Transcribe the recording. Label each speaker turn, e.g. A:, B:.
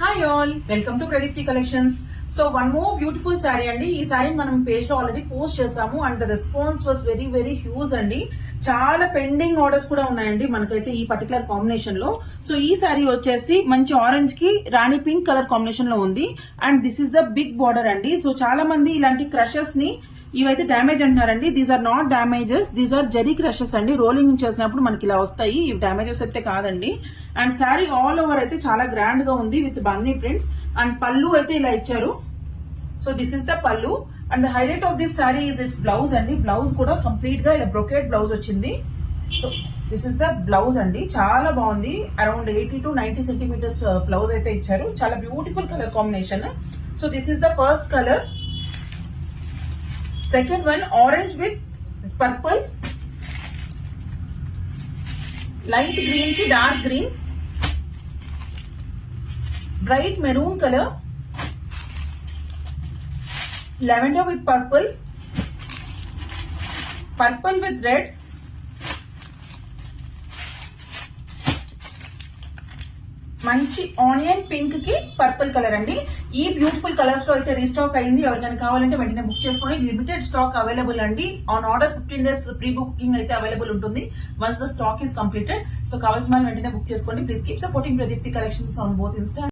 A: Hi all, welcome to Pradeepti collections. So one more beautiful sari అండి. ఈ శారీ మనం పేజ్ లో ఆల్రెడీ పోస్ట్ చేసాము and the response was very very huge అండి. చాలా పెండింగ్ ఆర్డర్స్ కూడా ఉన్నాయండి మనకైతే ఈ పర్టికులర్ కాంబినేషన్ లో. సో ఈ శారీ వచ్చేసి మంచి ఆరెంజ్ కి రాణి పింక్ కలర్ కాంబినేషన్ లో ఉంది and this is the big border అండి. సో చాలా మంది ఇలాంటి క్రషెస్ ని ఇవైతే డ్యామేజ్ అంటున్నారండి. These are not damages, these are zari crushes అండి. రోలింగ్ చేసినప్పుడు మనకి ఇలా వస్తాయి, ఇవి డ్యామేజెస్ అయితే కాదండి. అండ్ శారీ ఆల్ ఓవర్ అయితే చాలా గ్రాండ్ గా ఉంది విత్ బన్నీ ప్రింట్స్ అండ్ పళ్ళు అయితే ఇలా ఇచ్చారు. సో దిస్ ఇస్ ద పళ్ళు and the highlight of this sari is it's blouse అండి. బ్లౌజ్ కూడా కంప్లీట్ గా ఇలా బ్రొకేట్ బ్లౌజ్ వచ్చింది. So this is the blouse అండి, చాలా బాగుంది. అరౌండ్ 80 to 90 సెంటీమీటర్స్ బ్లౌజ్ అయితే ఇచ్చారు. చాలా beautiful colour combination. So this is the first colour. Second one, orange with purple, light green ki dark green, bright maroon color, lavender with purple, purple with red, మంచి onion pink కి purple colour అండి. ఈ beautiful colours లో అయితే restock అయింది. ఎవరికైనా కావాలంటే వెంటనే బుక్ చేసుకోండి. లిమిటెడ్ స్టాక్ అవైలబుల్ అండి. On order 15 days pre booking అయితే అవైలబుల్ ఉంటుంది once the stock is completed. So కావాల్సిన వెంటనే బుక్ చేసుకోండి. Please keep supporting Pradeepti collections on both Insta